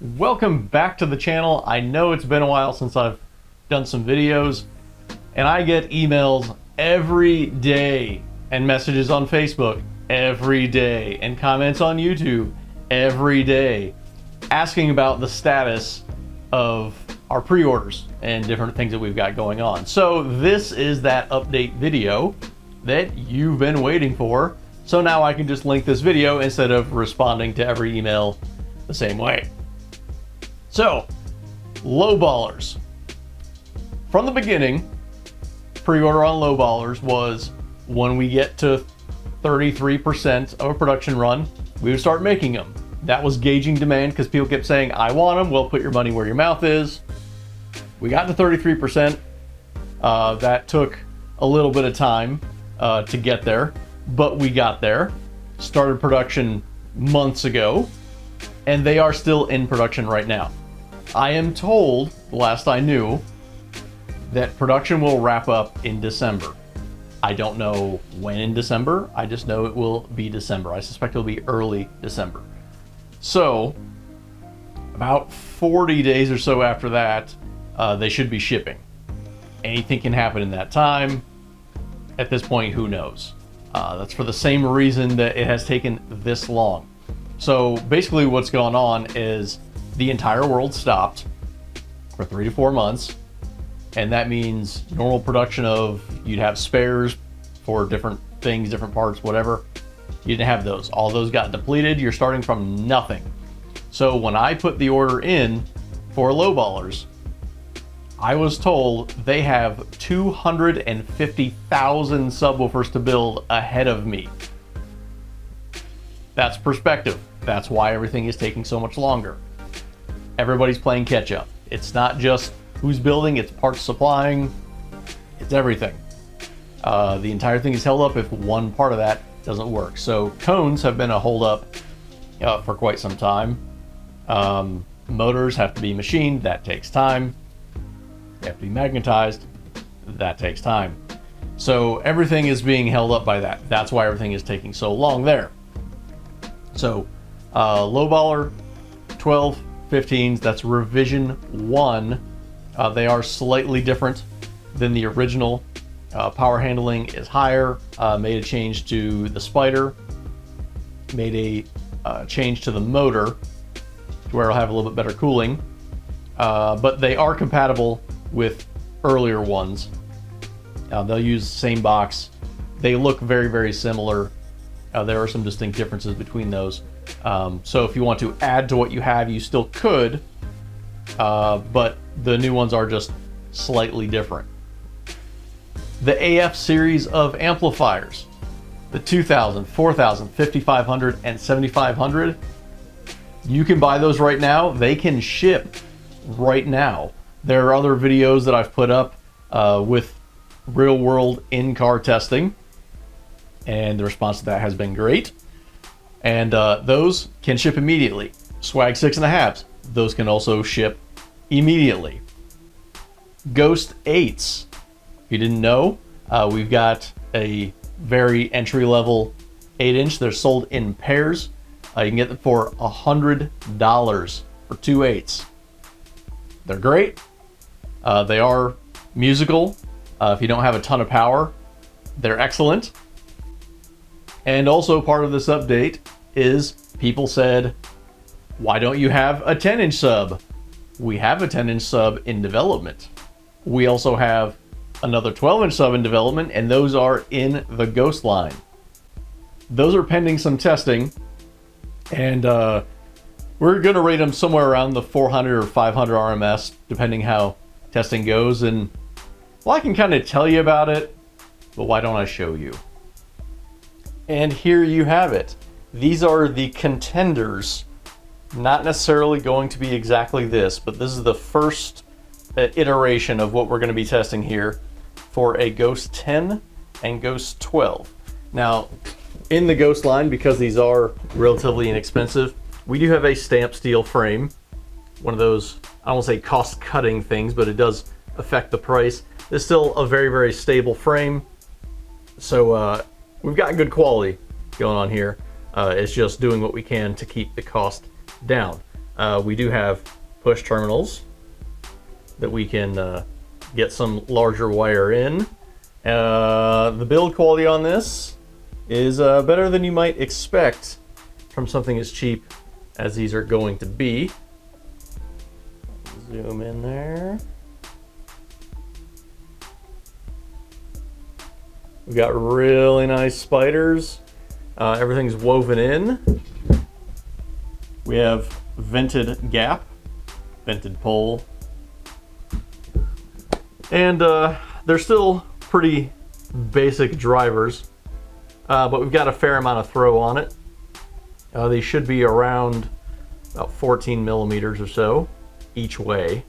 Welcome back to the channel. I know it's been a while since I've done some videos, and I get emails every day and messages on Facebook every day and comments on YouTube every day asking about the status of our pre-orders and different things that we've got going on. So this is that update video that you've been waiting for. So now I can just link this video instead of responding to every email the same way. So, Lowballers. From the beginning, pre-order on Lowballers was when we get to 33% of a production run, we would start making them. That was gauging demand because people kept saying, I want them. Well, put your money where your mouth is. We got to 33%. That took a little bit of time to get there, but we got there. Started production months ago, and they are still in production right now. I am told, last I knew, that production will wrap up in December. I don't know when in December, I just know it will be December. I suspect it'll be early December. So, about 40 days or so after that, they should be shipping. Anything can happen in that time. At this point, who knows? That's for the same reason that it has taken this long. So basically what's going on is the entire world stopped for 3 to 4 months. And that means normal production of, you'd have spares for different things, different parts, whatever. You didn't have those. All those got depleted. You're starting from nothing. So when I put the order in for Lowballers, I was told they have 250,000 subwoofers to build ahead of me. That's perspective. That's why everything is taking so much longer. Everybody's playing catch up. It's not just who's building, it's parts supplying, it's everything. The entire thing is held up if one part of that doesn't work. So cones have been a hold up for quite some time. Motors have to be machined, that takes time. They have to be magnetized, that takes time. So everything is being held up by that. That's why everything is taking so long there. So Lowballer 12, 15s, that's revision 1. They are slightly different than the original. Power handling is higher, made a change to the spider, made a change to the motor to where it'll have a little bit better cooling. But they are compatible with earlier ones. They'll use the same box. They look very, very similar. There are some distinct differences between those. So if you want to add to what you have, you still could, but the new ones are just slightly different. The AF series of amplifiers, the 2000, 4000, 5500, and 7500, you can buy those right now. They can ship right now. There are other videos that I've put up with real world in-car testing, and the response to that has been great. And those can ship immediately. Swag 6.5s, those can also ship immediately. Ghost 8s, if you didn't know, we've got a very entry-level 8-inch. They're sold in pairs. You can get them for $100 for 2 8s. They're great. They are musical. If you don't have a ton of power, they're excellent. And also part of this update is people said, why don't you have a 10-inch sub? We have a 10-inch sub in development. We also have another 12-inch sub in development, and those are in the Ghost line. Those are pending some testing, and we're going to rate them somewhere around the 400 or 500 RMS, depending how testing goes. And well, I can kind of tell you about it, but why don't I show you? And here you have it. These are the contenders. Not necessarily going to be exactly this, but this is the first iteration of what we're going to be testing here for a Ghost 10 and Ghost 12. Now, in the Ghost line, because these are relatively inexpensive, we do have a stamped steel frame. One of those, I don't want to say cost-cutting things, but it does affect the price. It's still a very, very stable frame. So we've got good quality going on here. It's just doing what we can to keep the cost down. We do have push terminals that we can get some larger wire in. The build quality on this is better than you might expect from something as cheap as these are going to be. Zoom in there. We've got really nice spiders. Everything's woven in. We have vented gap, vented pole, and they're still pretty basic drivers, but we've got a fair amount of throw on it. They should be around about 14 millimeters or so each way,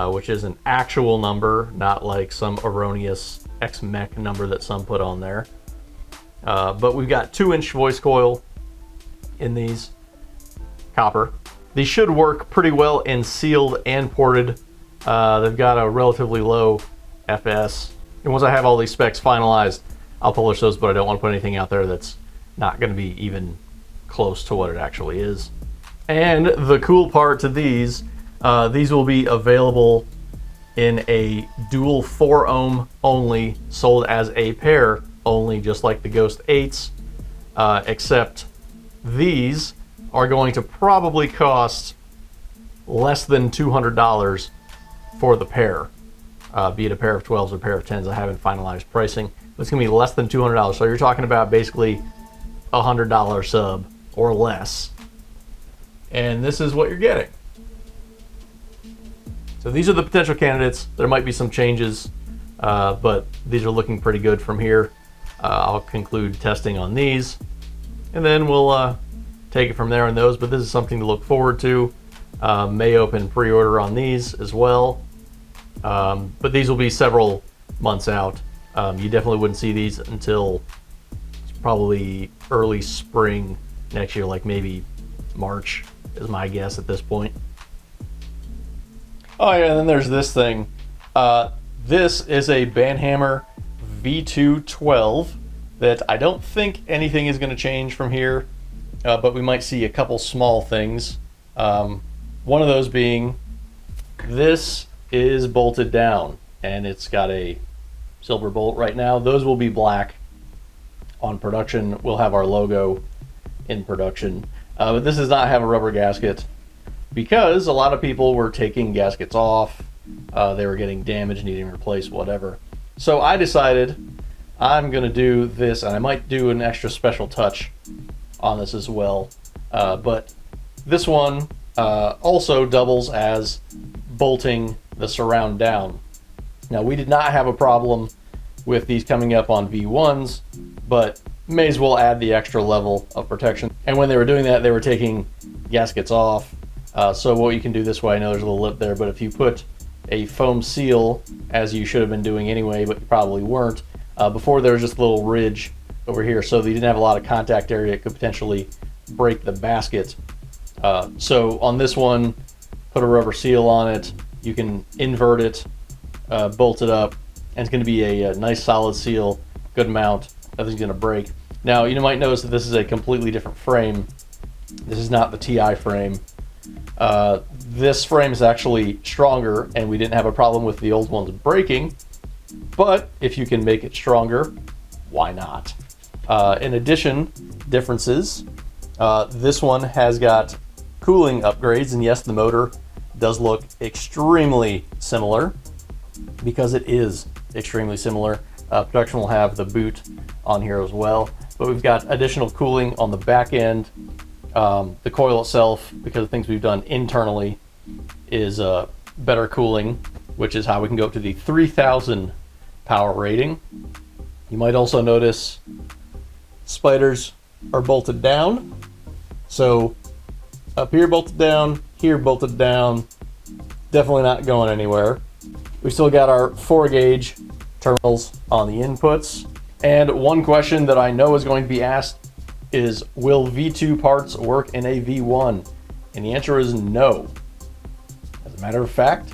which is an actual number, not like some erroneous XMEC number that some put on there. But we've got 2-inch voice coil in these, copper. These should work pretty well in sealed and ported. They've got a relatively low FS. And once I have all these specs finalized, I'll publish those, but I don't want to put anything out there that's not going to be even close to what it actually is. And the cool part to these will be available in a dual 4 ohm only, sold as a pair only, just like the Ghost 8s, except these are going to probably cost less than $200 for the pair, be it a pair of 12s or a pair of 10s. I haven't finalized pricing, but it's going to be less than $200. So you're talking about basically a $100 sub or less. And this is what you're getting. So these are the potential candidates. There might be some changes, but these are looking pretty good from here. I'll conclude testing on these, and then we'll take it from there on those. But this is something to look forward to. May open pre-order on these as well. But these will be several months out. You definitely wouldn't see these until probably early spring next year, like maybe March is my guess at this point. Oh yeah, and then there's this thing. This is a Banhammer V2 12 that I don't think anything is going to change from here, but we might see a couple small things. One of those being this is bolted down, and it's got a silver bolt right now. Those will be black on production. We'll have our logo in production, but this does not have a rubber gasket because a lot of people were taking gaskets off. They were getting damaged, needing replaced, whatever. So I decided I'm going to do this, and I might do an extra special touch on this as well. But this one also doubles as bolting the surround down. Now, we did not have a problem with these coming up on V1s, but may as well add the extra level of protection. And when they were doing that, they were taking gaskets off. So what you can do this way, I know there's a little lip there, but if you put a foam seal, as you should have been doing anyway, but you probably weren't, before there was just a little ridge over here, so you didn't have a lot of contact area. It could potentially break the basket. So on this one, put a rubber seal on it. You can invert it, bolt it up, and it's going to be a nice solid seal, good mount. Nothing's going to break. Now, you might notice that this is a completely different frame. This is not the TI frame. This frame is actually stronger, and we didn't have a problem with the old ones breaking, but if you can make it stronger, why not? In addition, differences, this one has got cooling upgrades, and yes, the motor does look extremely similar because it is extremely similar. Production will have the boot on here as well, but we've got additional cooling on the back end. The coil itself, because of things we've done internally, is better cooling, which is how we can go up to the 3000 power rating. You might also notice spiders are bolted down. So up here bolted down, here bolted down, definitely not going anywhere. We still got our 4-gauge terminals on the inputs. And one question that I know is going to be asked is, will V2 parts work in a V1? And the answer is no. As a matter of fact,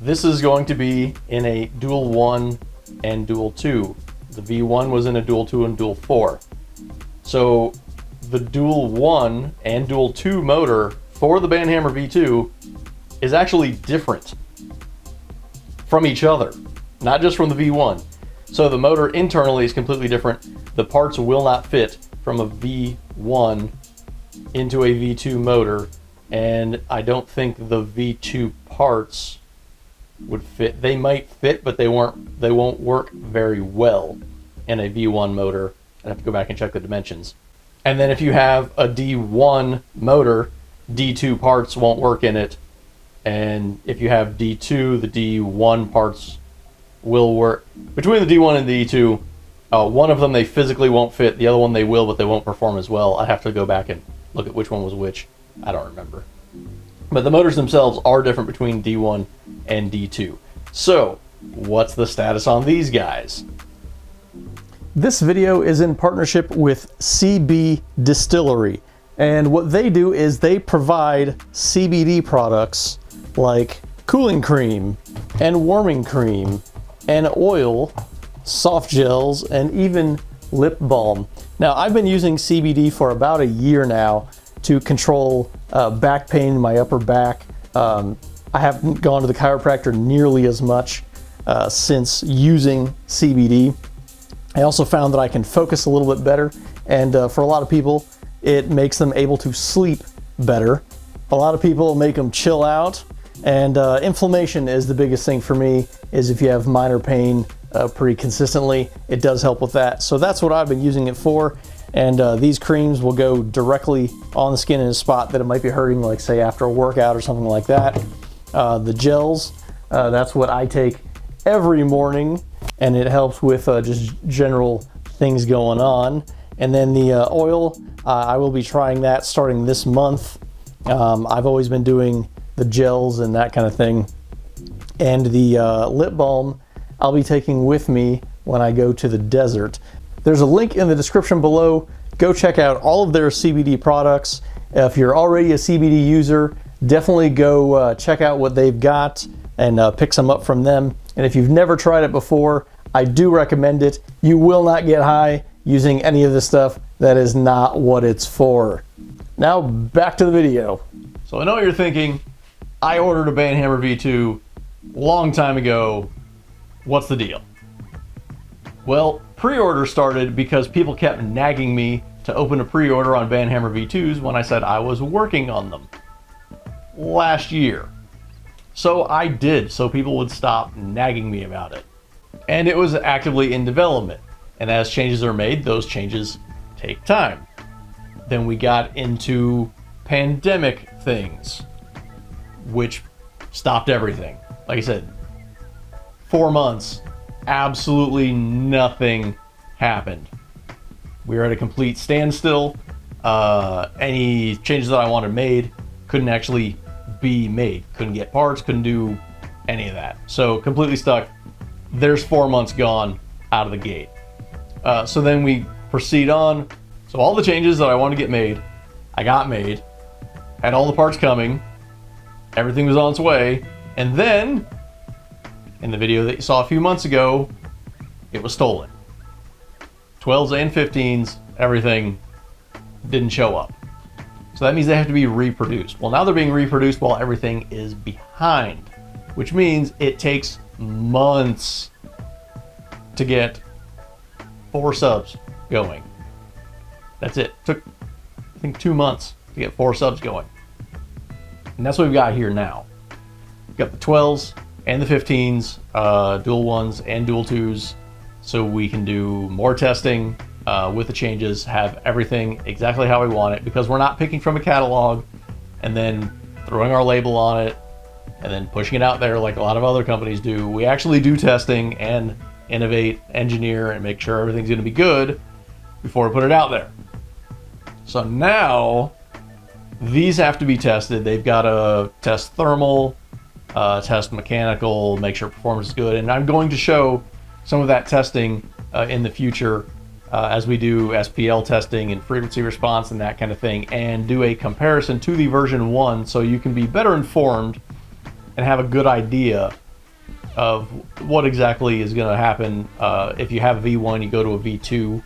this is going to be in a dual 1 and dual 2. The V1 was in a dual 2 and dual 4. So the dual 1 and dual 2 motor for the Banhammer V2 is actually different from each other, not just from the V1. So the motor internally is completely different. The parts will not fit from a V1 into a V2 motor, and I don't think the V2 parts would fit. They might fit, but they won't work very well in a V1 motor. I'd have to go back and check the dimensions. And then if you have a D1 motor, D2 parts won't work in it. And if you have D2, the D1 parts will work. Between the D1 and the D2, one of them they physically won't fit, the other one they will, but they won't perform as well. I'd have to go back and look at which one was which. I don't remember. But the motors themselves are different between D1 and D2. So, what's the status on these guys? This video is in partnership with CB Distillery. And what they do is they provide CBD products like cooling cream and warming cream and oil, soft gels, and even lip balm. Now, I've been using CBD for about a year now to control back pain in my upper back. I haven't gone to the chiropractor nearly as much since using CBD. I also found that I can focus a little bit better, and for a lot of people, it makes them able to sleep better. A lot of people make them chill out, and inflammation is the biggest thing for me, is if you have minor pain pretty consistently, it does help with that. So that's what I've been using it for, and these creams will go directly on the skin in a spot that it might be hurting, like say after a workout or something like that. The gels, that's what I take every morning, and it helps with just general things going on. And then the oil, I will be trying that starting this month. I've always been doing the gels and that kind of thing. And the lip balm, I'll be taking with me when I go to the desert. There's a link in the description below. Go check out all of their CBD products. If you're already a CBD user, definitely go check out what they've got and pick some up from them. And if you've never tried it before, I do recommend it. You will not get high using any of this stuff. That is not what it's for. Now back to the video. So I know what you're thinking. I ordered a Banhammer V2 long time ago. What's the deal? Well, pre-order started because people kept nagging me to open a pre-order on Banhammer V2s when I said I was working on them last year. So I did, so people would stop nagging me about it. And it was actively in development. And as changes are made, those changes take time. Then we got into pandemic things, which stopped everything. Like I said, 4 months, absolutely nothing happened. We were at a complete standstill. Any changes that I wanted made couldn't actually be made. Couldn't get parts, couldn't do any of that. So completely stuck. There's 4 months gone out of the gate. So then we proceed on. So all the changes that I wanted to get made, I got made. Had all the parts coming. Everything was on its way. And then, in the video that you saw a few months ago, it was stolen. 12s and 15s, everything didn't show up. So that means they have to be reproduced. Well, now they're being reproduced while everything is behind, which means it takes months to get 4 subs going. That's it. Took, I think, 2 months to get 4 subs going. And that's what we've got here now. We've got the 12s and the 15s, dual 1s and dual 2s, so we can do more testing with the changes, have everything exactly how we want it, because we're not picking from a catalog and then throwing our label on it and then pushing it out there like a lot of other companies do. We actually do testing and innovate, engineer, and make sure everything's going to be good before we put it out there. So now these have to be tested. They've got to test thermal, test mechanical, make sure performance is good. And I'm going to show some of that testing in the future as we do SPL testing and frequency response and that kind of thing, and do a comparison to the version 1 so you can be better informed and have a good idea of what exactly is going to happen. If you have V1, you go to a V2,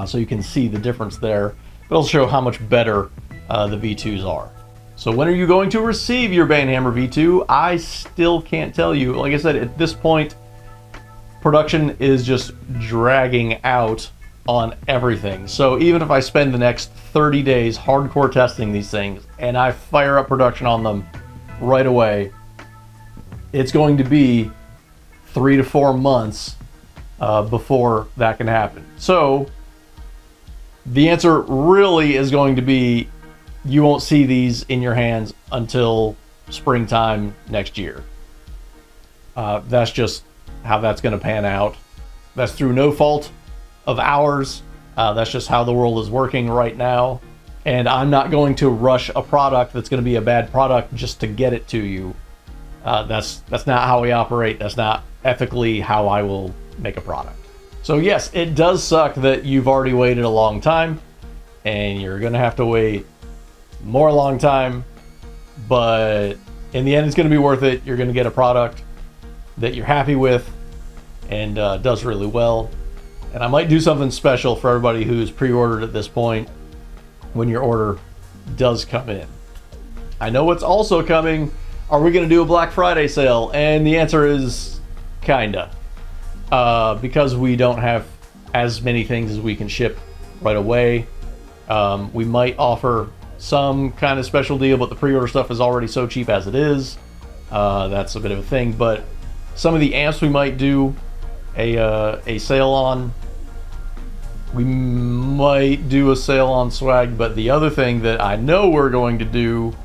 so you can see the difference there. But it'll show how much better the V2s are. So when are you going to receive your Banhammer V2? I still can't tell you. Like I said, at this point, production is just dragging out on everything. So even if I spend the next 30 days hardcore testing these things and I fire up production on them right away, it's going to be 3 to 4 months before that can happen. So the answer really is going to be you won't see these in your hands until springtime next year. That's just how that's going to pan out. That's through no fault of ours. That's just how the world is working right now. And I'm not going to rush a product that's going to be a bad product just to get it to you. That's not how we operate. That's not ethically how I will make a product. So yes, it does suck that you've already waited a long time and you're going to have to wait more a long time, but in the end it's going to be worth it. You're going to get a product that you're happy with and does really well. And I might do something special for everybody who's pre-ordered at this point when your order does come in. I know what's also coming. Are we going to do a Black Friday sale? And the answer is kinda. Because we don't have as many things as we can ship right away. We might offer some kind of special deal, but the pre-order stuff is already so cheap as it is. That's a bit of a thing, but some of the amps we might do a sale on. We might do a sale on swag, but the other thing that I know we're going to do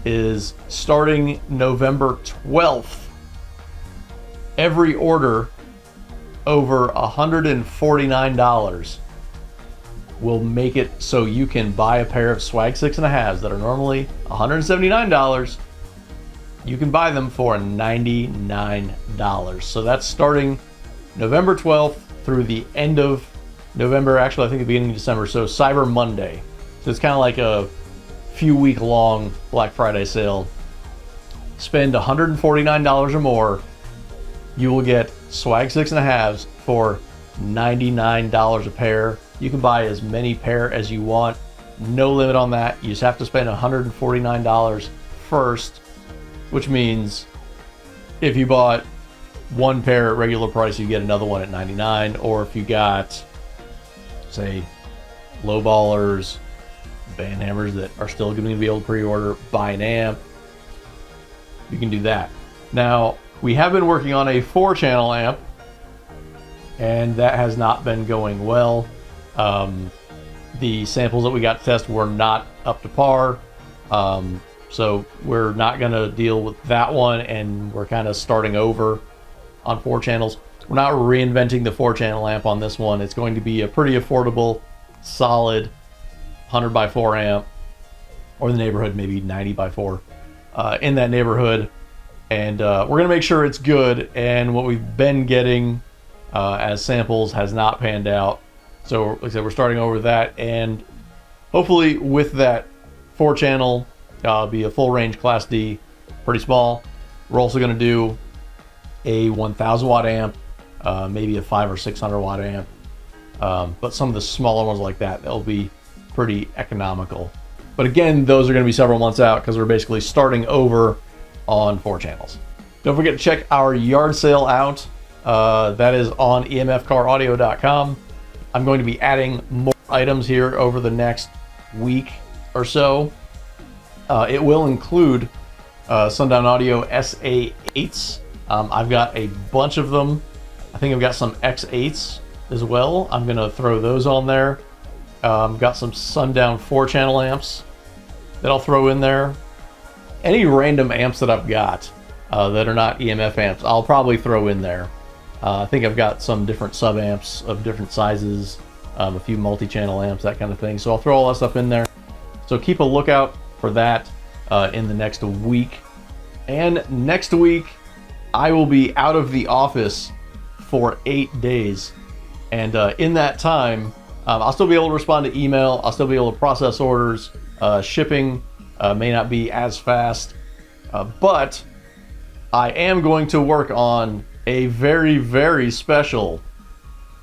is starting November 12th, every order over $149 will make it so you can buy a pair of swag 6.5s that are normally $179. You can buy them for $99. So that's starting November 12th through the end of November, actually I think the beginning of December, so Cyber Monday. So it's kind of like a few week long Black Friday sale. Spend $149 or more, you will get swag 6.5s for $99 a pair. You can buy as many pair as you want, no limit on that. You just have to spend $149 first, which means if you bought one pair at regular price, you get another one at $99. Or if you got, say, Lowballers, Banhammers that are still going to be able to pre-order, buy an amp, you can do that. Now, we have been working on a 4-channel amp, and that has not been going well. The samples that we got to test were not up to par, so we're not going to deal with that one, and we're kind of starting over on 4 channels. We're not reinventing the 4-channel amp on this one. It's going to be a pretty affordable, solid 100x4 amp, or in the neighborhood, maybe 90x4, in that neighborhood. And we're going to make sure it's good, and what we've been getting as samples has not panned out. So like I said, we're starting over that, and hopefully with that 4-channel, be a full range Class D, pretty small. We're also going to do a 1000 watt amp, maybe a 500 or 600 watt amp, but some of the smaller ones like that, they'll be pretty economical. But again, those are going to be several months out because we're basically starting over on 4 channels. Don't forget to check our yard sale out. That is on emfcaraudio.com. I'm going to be adding more items here over the next week or so. It will include Sundown Audio SA8s. I've got a bunch of them. I think I've got some X8s as well. I'm going to throw those on there. Got some Sundown 4-channel amps that I'll throw in there. Any random amps that I've got that are not EMF amps, I'll probably throw in there. I think I've got some different sub amps of different sizes, a few multi-channel amps, that kind of thing. So I'll throw all that stuff in there. So keep a lookout for that in the next week. And next week, I will be out of the office for 8 days. And in that time, I'll still be able to respond to email. I'll still be able to process orders. Shipping may not be as fast. But I am going to work on a very, very special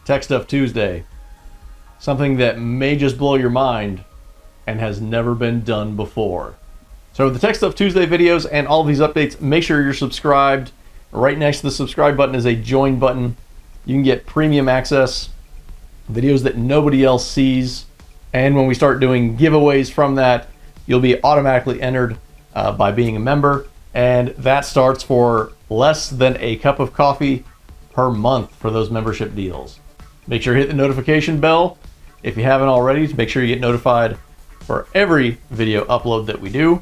Tech Stuff Tuesday. Something that may just blow your mind and has never been done before. So the Tech Stuff Tuesday videos and all of these updates, make sure you're subscribed. Right next to the subscribe button is a join button. You can get premium access, videos that nobody else sees. And when we start doing giveaways from that, you'll be automatically entered by being a member. And that starts for less than a cup of coffee per month for those membership deals. Make sure you hit the notification bell if you haven't already to make sure you get notified for every video upload that we do.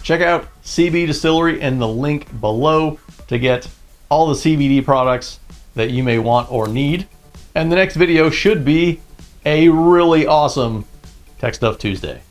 Check out CB Distillery in the link below to get all the CBD products that you may want or need. And the next video should be a really awesome Tech Stuff Tuesday.